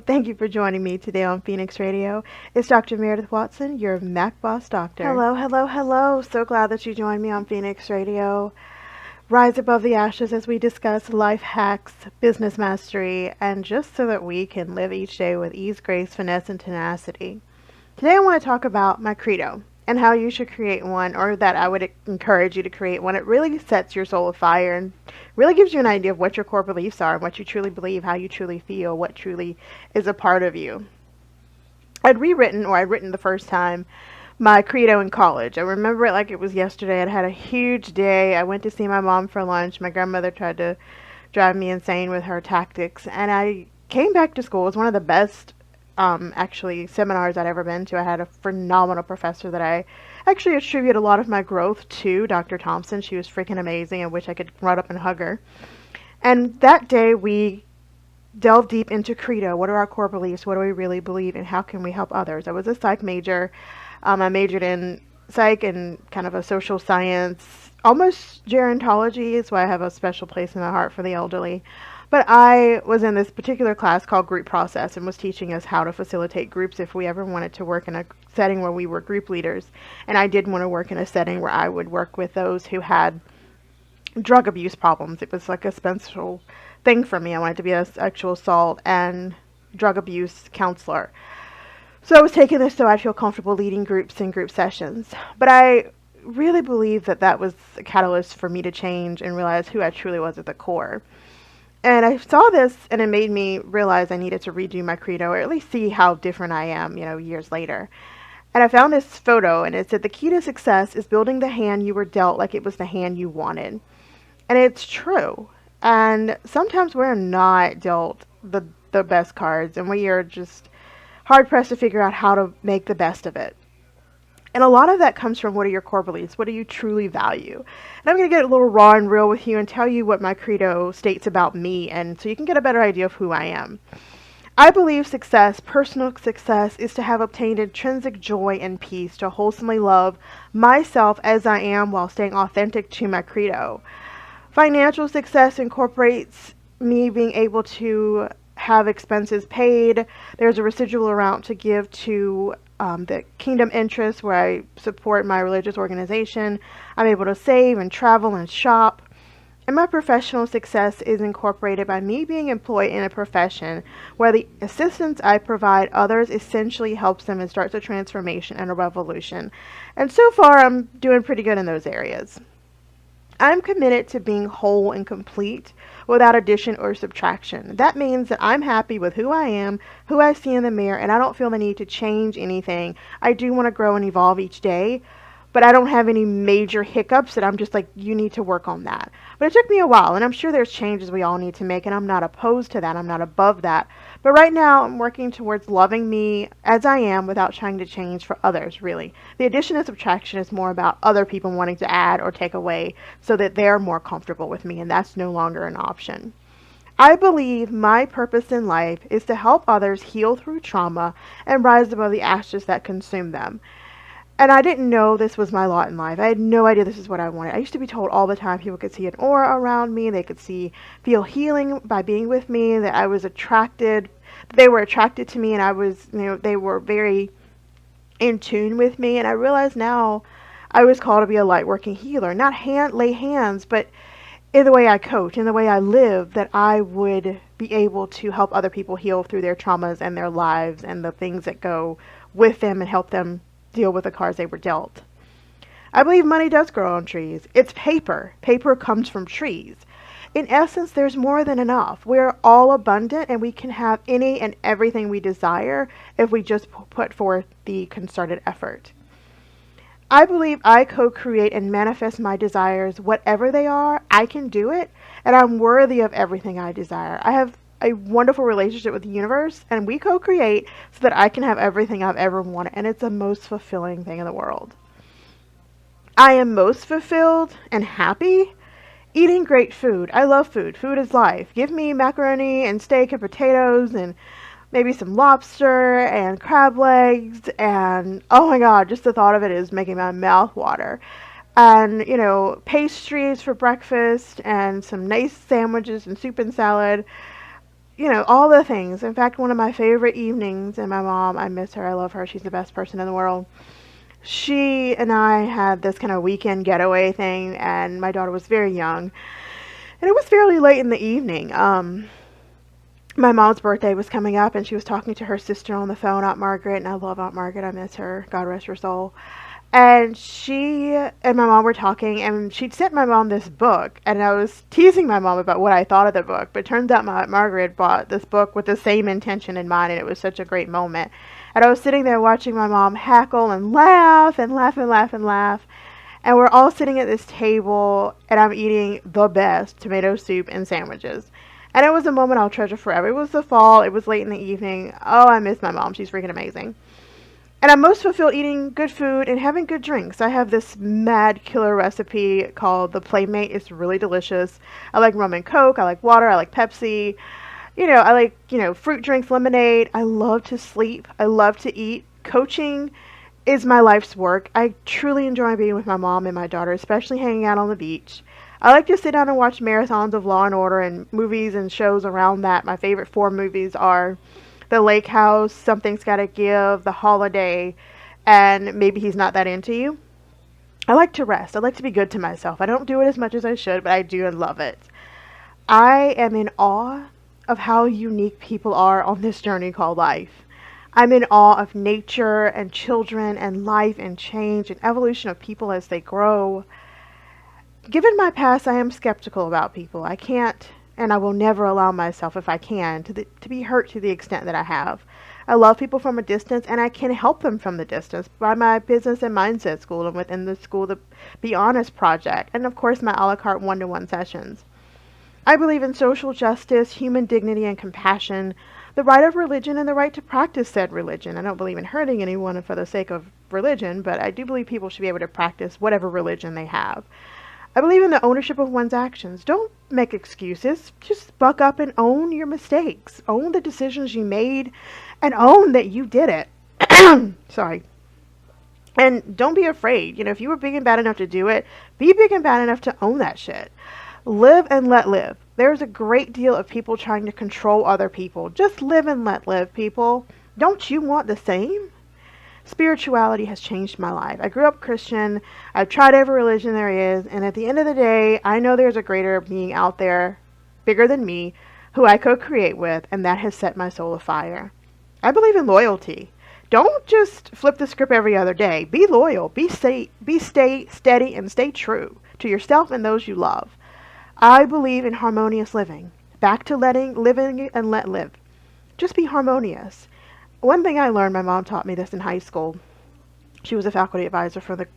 Thank you for joining me today on Phoenix Radio. It's Dr. Meredith Watson, your Mac Boss Doctor. Hello, hello, hello. So glad that you joined me on Phoenix Radio. Rise above the ashes as we discuss life hacks, business mastery, and just so that we can live each day with ease, grace, finesse, and tenacity. Today I want to talk about my credo and how you should create one, or that I would encourage you to create one. It really sets your soul afire and really gives you an idea of what your core beliefs are and what you truly believe, how you truly feel, what truly is a part of you. I'd written the first time my credo in college. I remember it like it was yesterday. I'd had a huge day. I went to see my mom for lunch. My grandmother tried to drive me insane with her tactics, and I came back to school. It was one of the best actually seminars I'd ever been to. I had a phenomenal professor that I actually attribute a lot of my growth to, Dr. Thompson. She was freaking amazing. I wish I could run up and hug her. And that day we delved deep into credo. What are our core beliefs? What do we really believe? And how can we help others? I was a psych major. I majored in psych and kind of a social science, almost gerontology. Is why I have a special place in my heart for the elderly. But I was in this particular class called Group Process and was teaching us how to facilitate groups if we ever wanted to work in a setting where we were group leaders. And I did want to work in a setting where I would work with those who had drug abuse problems. It was like a special thing for me. I wanted to be a sexual assault and drug abuse counselor. So I was taking this so I'd feel comfortable leading groups and group sessions. But I really believe that that was a catalyst for me to change and realize who I truly was at the core. And I saw this, and it made me realize I needed to redo my credo, or at least see how different I am, years later. And I found this photo, and it said, the key to success is building the hand you were dealt like it was the hand you wanted. And it's true. And sometimes we're not dealt the best cards, and we are just hard-pressed to figure out how to make the best of it. And a lot of that comes from, what are your core beliefs? What do you truly value? And I'm going to get a little raw and real with you and tell you what my credo states about me, and so you can get a better idea of who I am. I believe success, personal success, is to have obtained intrinsic joy and peace, to wholesomely love myself as I am while staying authentic to my credo. Financial success incorporates me being able to have expenses paid. There's a residual amount to give to the Kingdom Interest, where I support my religious organization. I'm able to save and travel and shop. And my professional success is incorporated by me being employed in a profession where the assistance I provide others essentially helps them and starts a transformation and a revolution. And so far, I'm doing pretty good in those areas. I'm committed to being whole and complete without addition or subtraction. That means that I'm happy with who I am, who I see in the mirror, and I don't feel the need to change anything. I do want to grow and evolve each day, but I don't have any major hiccups that I'm just like, you need to work on that. But it took me a while, and I'm sure there's changes we all need to make, and I'm not opposed to that. I'm not above that. But right now, I'm working towards loving me as I am without trying to change for others, really. The addition and subtraction is more about other people wanting to add or take away so that they're more comfortable with me, and that's no longer an option. I believe my purpose in life is to help others heal through trauma and rise above the ashes that consume them. And I didn't know this was my lot in life. I had no idea this is what I wanted. I used to be told all the time people could see an aura around me. They could feel healing by being with me, that I was attracted. They were attracted to me, and I was, they were very in tune with me. And I realize now I was called to be a light working healer. Not lay hands, but in the way I coach, in the way I live, that I would be able to help other people heal through their traumas and their lives and the things that go with them and help them deal with the cards they were dealt. I believe money does grow on trees. It's paper. Paper comes from trees. In essence, there's more than enough. We're all abundant, and we can have any and everything we desire if we just put forth the concerted effort. I believe I co-create and manifest my desires, whatever they are. I can do it, and I'm worthy of everything I desire. I have a wonderful relationship with the universe, and we co-create so that I can have everything I've ever wanted, and it's the most fulfilling thing in the world. I am most fulfilled and happy eating great food. I love food. Food is life. Give me macaroni and steak and potatoes and maybe some lobster and crab legs, and oh my god, just the thought of it is making my mouth water. And, pastries for breakfast and some nice sandwiches and soup and salad. all the things. In fact, one of my favorite evenings, and my mom, I miss her, I love her, she's the best person in the world. She and I had this kind of weekend getaway thing, and my daughter was very young, and it was fairly late in the evening. My mom's birthday was coming up, and she was talking to her sister on the phone, Aunt Margaret, and I love Aunt Margaret, I miss her, God rest her soul. And she and my mom were talking, and she'd sent my mom this book, and I was teasing my mom about what I thought of the book, but it turns out my Aunt Margaret bought this book with the same intention in mind, and it was such a great moment. And I was sitting there watching my mom hackle and laugh and laugh and laugh and laugh, and we're all sitting at this table, and I'm eating the best tomato soup and sandwiches. And it was a moment I'll treasure forever. It was the fall, it was late in the evening. Oh, I miss my mom, she's freaking amazing. And I'm most fulfilled eating good food and having good drinks. I have this mad killer recipe called the Playmate. It's really delicious. I like rum and Coke. I like water. I like Pepsi. I like, fruit drinks, lemonade. I love to sleep. I love to eat. Coaching is my life's work. I truly enjoy being with my mom and my daughter, especially hanging out on the beach. I like to sit down and watch marathons of Law and Order and movies and shows around that. My favorite 4 movies are The Lake House, Something's Gotta Give, The Holiday, and Maybe He's Not That Into You. I like to rest. I like to be good to myself. I don't do it as much as I should, but I do and love it. I am in awe of how unique people are on this journey called life. I'm in awe of nature and children and life and change and evolution of people as they grow. Given my past, I am skeptical about people. I can't and I will never allow myself, if I can, to be hurt to the extent that I have. I love people from a distance, and I can help them from the distance by my business and mindset school and within the school, the Be Honest project, and of course my a la carte one-to-one sessions. I believe in social justice, human dignity and compassion, the right of religion, and the right to practice said religion. I don't believe in hurting anyone for the sake of religion, but I do believe people should be able to practice whatever religion they have. I believe in the ownership of one's actions. Don't make excuses. Just buck up and own your mistakes. Own the decisions you made and own that you did it. Sorry. And don't be afraid. If you were big and bad enough to do it, be big and bad enough to own that shit. Live and let live. There's a great deal of people trying to control other people. Just live and let live, people. Don't you want the same? Spirituality has changed my life. I grew up Christian. I've tried every religion there is. And at the end of the day, I know there's a greater being out there, bigger than me, who I co-create with, and that has set my soul afire. I believe in loyalty. Don't just flip the script every other day. Be loyal. Be steady, and stay true to yourself and those you love. I believe in harmonious living. Back to living and let live. Just be harmonious. One thing I learned, my mom taught me this in high school. She was a faculty advisor for the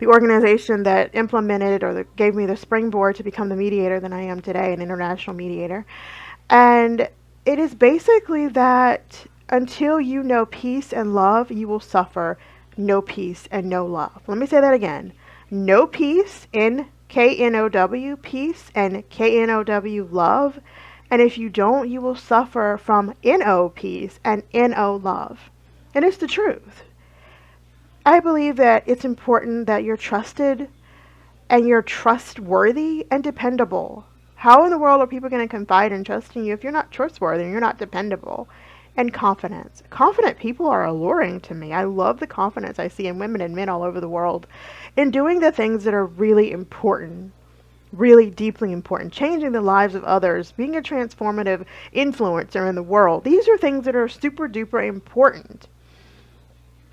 organization that implemented or that gave me the springboard to become the mediator that I am today, an international mediator. And it is basically that until you know peace and love, you will suffer no peace and no love. Let me say that again. No peace, K-N-O-W, peace, and K-N-O-W, love. And if you don't, you will suffer from N-O, peace, and N-O, love. And it's the truth. I believe that it's important that you're trusted and you're trustworthy and dependable. How in the world are people going to confide and trust in you if you're not trustworthy and you're not dependable? And confidence. Confident people are alluring to me. I love the confidence I see in women and men all over the world in doing the things that are really important. Really deeply important, changing the lives of others, being a transformative influencer in the world. These are things that are super duper important.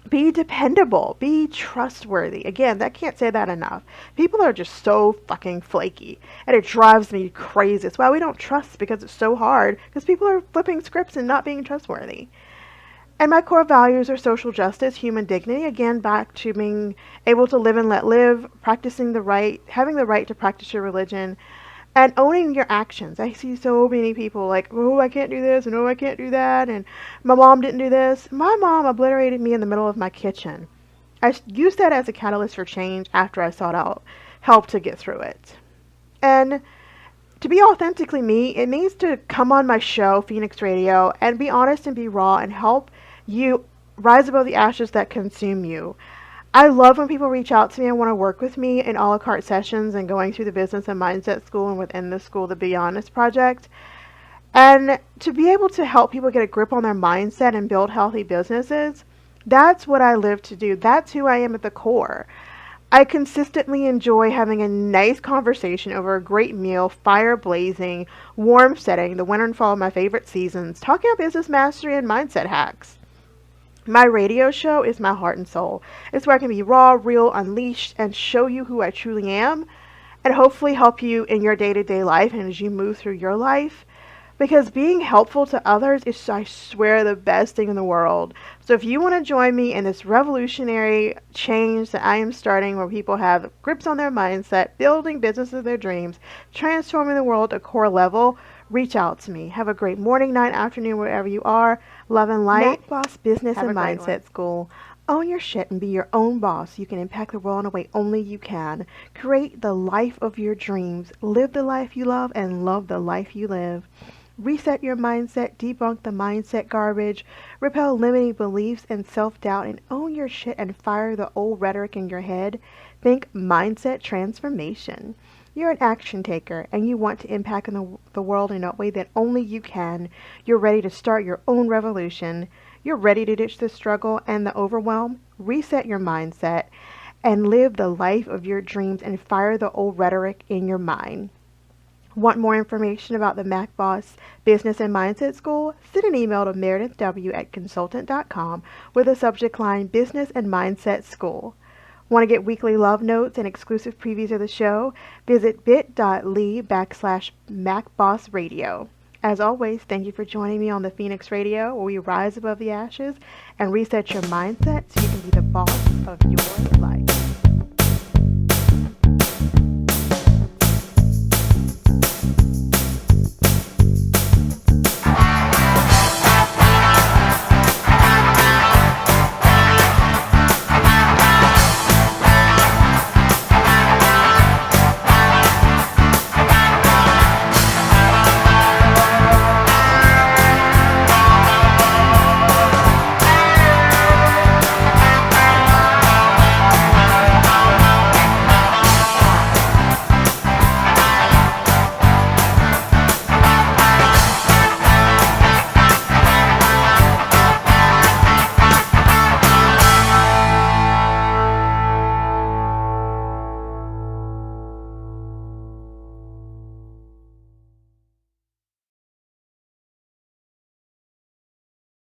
Be dependable, be trustworthy. Again, I can't say that enough. People are just so fucking flaky, and it drives me crazy. It's why we don't trust, because it's so hard, because people are flipping scripts and not being trustworthy. And my core values are social justice, human dignity, again, back to being able to live and let live, practicing the right, having the right to practice your religion, and owning your actions. I see so many people like, oh, I can't do this, and oh, I can't do that, and my mom didn't do this. My mom obliterated me in the middle of my kitchen. I used that as a catalyst for change after I sought out help to get through it. And to be authentically me, it means to come on my show, Phoenix Radio, and be honest and be raw and help you rise above the ashes that consume you. I love when people reach out to me and want to work with me in a la carte sessions and going through the business and mindset school and within the school, the Be Honest project. And to be able to help people get a grip on their mindset and build healthy businesses, that's what I live to do. That's who I am at the core. I consistently enjoy having a nice conversation over a great meal, fire blazing, warm setting, the winter and fall of my favorite seasons, talking about business mastery and mindset hacks. My radio show is my heart and soul. It's where I can be raw, real, unleashed, and show you who I truly am, and hopefully help you in your day to day life and as you move through your life. Because being helpful to others is, I swear, the best thing in the world. So if you want to join me in this revolutionary change that I am starting, where people have grips on their mindset, building businesses of their dreams, transforming the world to core level, reach out to me. Have a great morning, night, afternoon, wherever you are. Love and light. Mac Boss Business and Mindset School. Own your shit and be your own boss. You can impact the world in a way only you can. Create the life of your dreams. Live the life you love and love the life you live. Reset your mindset, debunk the mindset garbage, repel limiting beliefs and self-doubt, and own your shit and fire the old rhetoric in your head. Think mindset transformation. You're an action taker and you want to impact the world in a way that only you can. You're ready to start your own revolution. You're ready to ditch the struggle and the overwhelm. Reset your mindset and live the life of your dreams and fire the old rhetoric in your mind. Want more information about the MacBoss Business and Mindset School? Send an email to meredithw@consultant.com with the subject line Business and Mindset School. Want to get weekly love notes and exclusive previews of the show? Visit bit.ly/MacBossRadio. As always, thank you for joining me on the Phoenix Radio, where we rise above the ashes and reset your mindset so you can be the boss of your life.